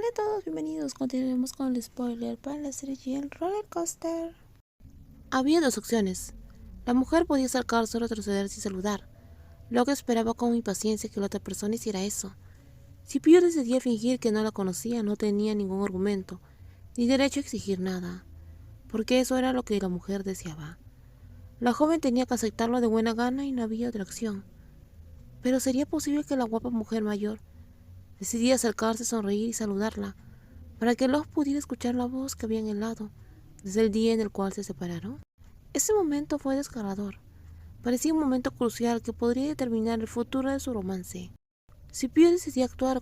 Hola a todos, bienvenidos. Continuemos con el spoiler para la serie GL Roller Coaster. Había dos opciones. La mujer podía acercarse o retroceder sin saludar. Luego esperaba con impaciencia que la otra persona hiciera eso. Si Pío decidía fingir que no la conocía, no tenía ningún argumento, ni derecho a exigir nada, porque eso era lo que la mujer deseaba. La joven tenía que aceptarlo de buena gana y no había otra opción. Pero ¿sería posible que la guapa mujer mayor decidiera acercarse, sonreír y saludarla, para que Love pudiera escuchar la voz que habían helado desde el día en el cual se separaron? Ese momento fue desgarrador. Parecía un momento crucial que podría determinar el futuro de su romance. Si Pío decidía actuar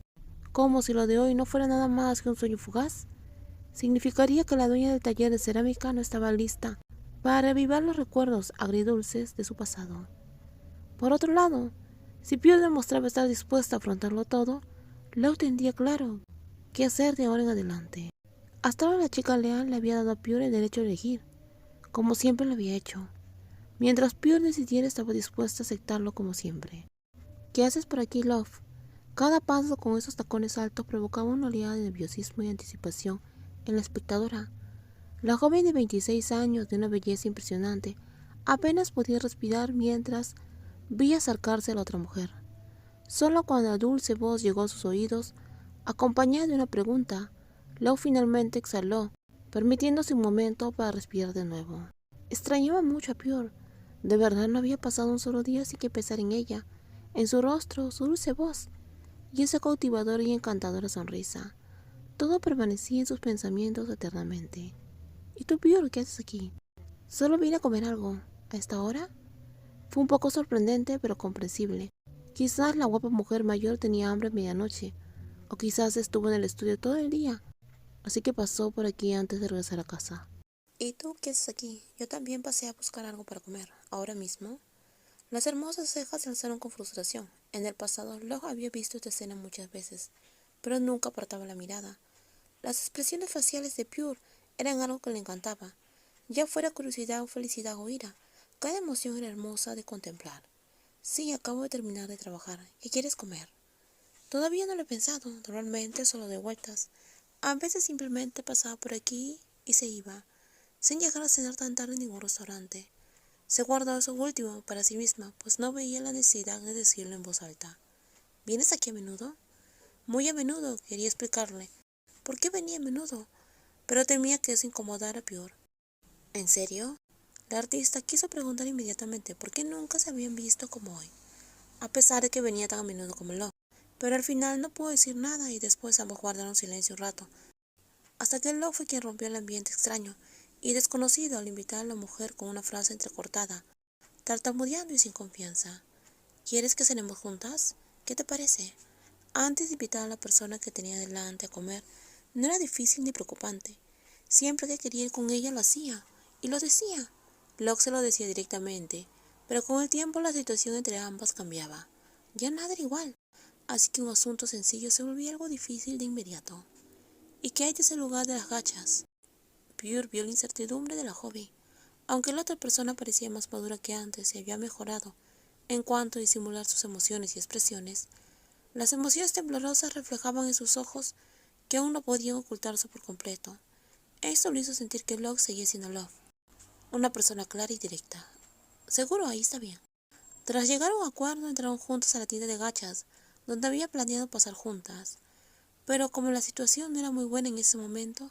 como si lo de hoy no fuera nada más que un sueño fugaz, significaría que la dueña del taller de cerámica no estaba lista para revivar los recuerdos agridulces de su pasado. Por otro lado, si Pío demostraba estar dispuesta a afrontarlo todo, Love tendría claro qué hacer de ahora en adelante. Hasta ahora la chica leal le había dado a Pure el derecho a elegir, como siempre lo había hecho. Mientras Pure decidiera, estaba dispuesta a aceptarlo como siempre. ¿Qué haces por aquí, Love? Cada paso con esos tacones altos provocaba una oleada de nerviosismo y anticipación en la espectadora. La joven de 26 años, de una belleza impresionante, apenas podía respirar mientras veía acercarse a la otra mujer. Solo cuando la dulce voz llegó a sus oídos, acompañada de una pregunta, Love finalmente exhaló, permitiéndose un momento para respirar de nuevo. Extrañaba mucho a Pure. De verdad no había pasado un solo día sin que pensar en ella, en su rostro, su dulce voz y esa cautivadora y encantadora sonrisa. Todo permanecía en sus pensamientos eternamente. ¿Y tú, Pure, qué haces aquí? Solo vine a comer algo. ¿A esta hora? Fue un poco sorprendente, pero comprensible. Quizás la guapa mujer mayor tenía hambre a medianoche, o quizás estuvo en el estudio todo el día, así que pasó por aquí antes de regresar a casa. ¿Y tú qué haces aquí? Yo también pasé a buscar algo para comer. ¿Ahora mismo? Las hermosas cejas se alzaron con frustración. En el pasado, Log había visto esta escena muchas veces, pero nunca apartaba la mirada. Las expresiones faciales de Pure eran algo que le encantaba. Ya fuera curiosidad o felicidad o ira, cada emoción era hermosa de contemplar. Sí, acabo de terminar de trabajar. ¿Qué quieres comer? Todavía no lo he pensado. Normalmente solo de vueltas. A veces simplemente pasaba por aquí y se iba, sin llegar a cenar tan tarde en ningún restaurante. Se guardó eso último para sí misma, pues no veía la necesidad de decirlo en voz alta. ¿Vienes aquí a menudo? Muy a menudo, quería explicarle. ¿Por qué venía a menudo? Pero temía que eso incomodara peor. ¿En serio? La artista quiso preguntar inmediatamente por qué nunca se habían visto como hoy, a pesar de que venía tan a menudo como Lo. Pero al final no pudo decir nada y después ambos guardaron silencio un rato, hasta que Lo fue quien rompió el ambiente extraño y desconocido al invitar a la mujer con una frase entrecortada, tartamudeando y sin confianza. ¿Quieres que cenemos juntas? ¿Qué te parece? Antes de invitar a la persona que tenía delante a comer, no era difícil ni preocupante. Siempre que quería ir con ella lo hacía, y lo decía. Locke se lo decía directamente, pero con el tiempo la situación entre ambas cambiaba. Ya nada era igual, así que un asunto sencillo se volvía algo difícil de inmediato. ¿Y qué hay de ese lugar de las gachas? Pure vio la incertidumbre de la joven. Aunque la otra persona parecía más madura que antes y había mejorado en cuanto a disimular sus emociones y expresiones, las emociones temblorosas reflejaban en sus ojos que aún no podían ocultarse por completo. Esto lo hizo sentir que Locke seguía siendo Love, una persona clara y directa. Seguro ahí está bien. Tras llegar a un acuerdo, entraron juntos a la tienda de gachas, donde había planeado pasar juntas. Pero como la situación no era muy buena en ese momento,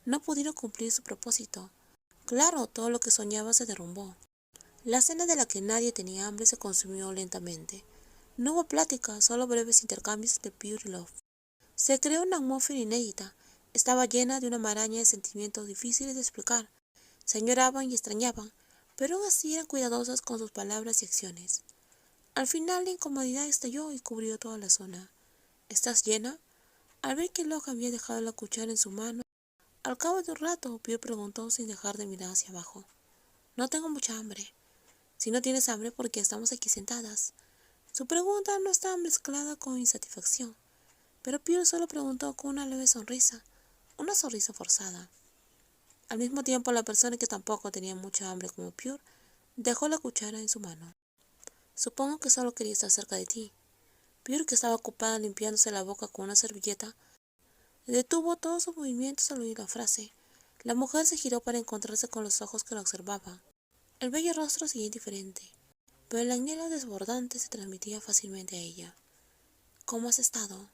no pudieron cumplir su propósito. Claro, todo lo que soñaba se derrumbó. La cena de la que nadie tenía hambre se consumió lentamente. No hubo plática, solo breves intercambios de Pure y Love. Se creó una atmósfera inédita. Estaba llena de una maraña de sentimientos difíciles de explicar. Se añoraban y extrañaban, pero aún así eran cuidadosas con sus palabras y acciones. Al final la incomodidad estalló y cubrió toda la zona. ¿Estás llena? Al ver que Locke había dejado la cuchara en su mano, al cabo de un rato, Pío preguntó sin dejar de mirar hacia abajo. No tengo mucha hambre. Si no tienes hambre, ¿por qué estamos aquí sentadas? Su pregunta no estaba mezclada con insatisfacción, pero Pío solo preguntó con una leve sonrisa, una sonrisa forzada. Al mismo tiempo, la persona que tampoco tenía mucha hambre como Pure dejó la cuchara en su mano. Supongo que solo quería estar cerca de ti. Pure, que estaba ocupada limpiándose la boca con una servilleta, Detuvo todos sus movimientos al oír la frase. La mujer se giró para encontrarse con los ojos que la observaban. El bello rostro seguía indiferente, pero el anhelo desbordante se transmitía fácilmente a ella. ¿Cómo has estado?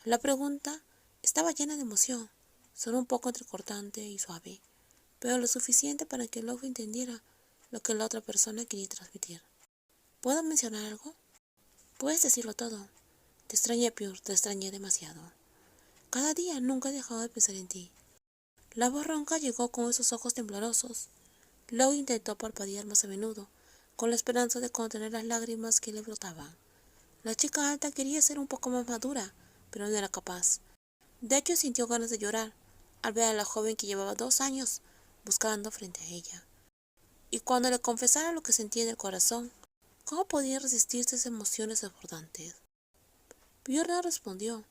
La pregunta estaba llena de emoción, solo un poco entrecortante y suave, pero lo suficiente para que Love entendiera lo que la otra persona quería transmitir. ¿Puedo mencionar algo? Puedes decirlo todo. Te extrañé, Pure, te extrañé demasiado. Cada día nunca he dejado de pensar en ti. La voz ronca llegó con esos ojos temblorosos. Love intentó parpadear más a menudo, con la esperanza de contener las lágrimas que le brotaban. La chica alta quería ser un poco más madura, pero no era capaz. De hecho, sintió ganas de llorar al ver a la joven que llevaba 2 años buscando frente a ella. Y cuando le confesara lo que sentía en el corazón, ¿cómo podía resistirse a esas emociones desbordantes? Pure no respondió.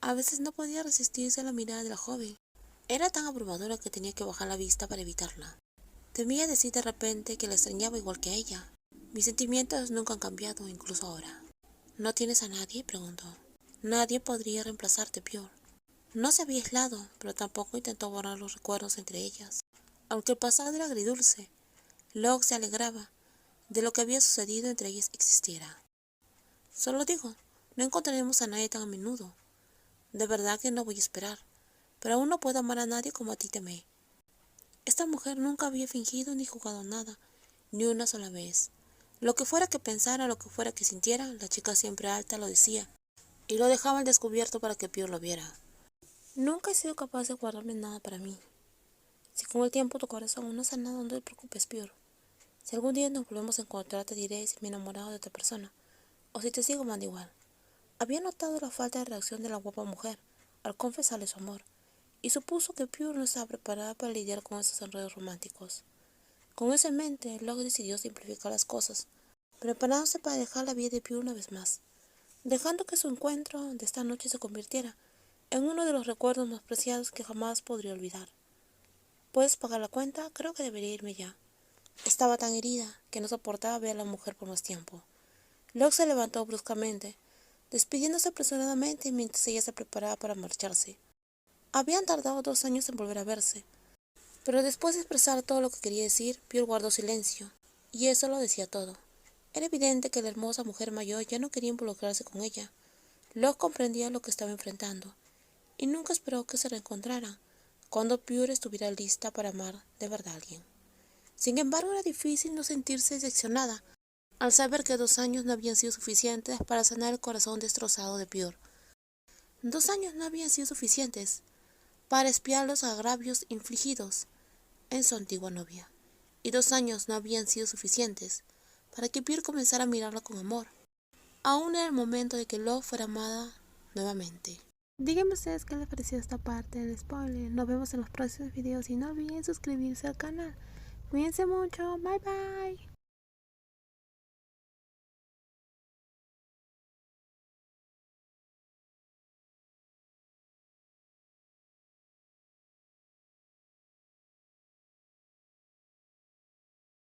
A veces no podía resistirse a la mirada de la joven. Era tan abrumadora que tenía que bajar la vista para evitarla. Temía decir de repente que la extrañaba igual que a ella. Mis sentimientos nunca han cambiado, incluso ahora. ¿No tienes a nadie?, preguntó. Nadie podría reemplazarte, Pure. No se había aislado, pero tampoco intentó borrar los recuerdos entre ellas. Aunque el pasado era agridulce, Locke se alegraba de lo que había sucedido entre ellas existiera. Solo digo, no encontraremos a nadie tan a menudo. De verdad que no voy a esperar, pero aún no puedo amar a nadie como a ti te amé. Esta mujer nunca había fingido ni jugado nada, ni una sola vez. Lo que fuera que pensara, lo que fuera que sintiera, la chica siempre alta lo decía, y lo dejaba al descubierto para que Pure lo viera. Nunca he sido capaz de guardarme nada para mí. Si con el tiempo tu corazón aún no ha sanado, no te preocupes, Pure. Si algún día nos volvemos a encontrar, te diré si me he enamorado de otra persona, o si te sigo amando igual. Había notado la falta de reacción de la guapa mujer al confesarle su amor, y supuso que Pure no estaba preparada para lidiar con esos enredos románticos. Con eso en mente, Locke decidió simplificar las cosas, preparándose para dejar la vida de Pure una vez más, dejando que su encuentro de esta noche se convirtiera en uno de los recuerdos más preciados que jamás podría olvidar. ¿Puedes pagar la cuenta? Creo que debería irme ya. Estaba tan herida que no soportaba ver a la mujer por más tiempo. Locke se levantó bruscamente, despidiéndose apresuradamente mientras ella se preparaba para marcharse. Habían tardado 2 años en volver a verse, pero después de expresar todo lo que quería decir, Pure guardó silencio, y eso lo decía todo. Era evidente que la hermosa mujer mayor ya no quería involucrarse con ella. Locke comprendía lo que estaba enfrentando, y nunca esperó que se reencontraran cuando Pure estuviera lista para amar de verdad a alguien. Sin embargo, era difícil no sentirse decepcionada al saber que 2 años no habían sido suficientes para sanar el corazón destrozado de Pure. 2 años no habían sido suficientes para expiar los agravios infligidos en su antigua novia, y 2 años no habían sido suficientes para que Pure comenzara a mirarla con amor. Aún era el momento de que Love fuera amada nuevamente. Díganme ustedes qué les pareció esta parte del spoiler. Nos vemos en los próximos videos y no olviden suscribirse al canal. Cuídense mucho, bye bye.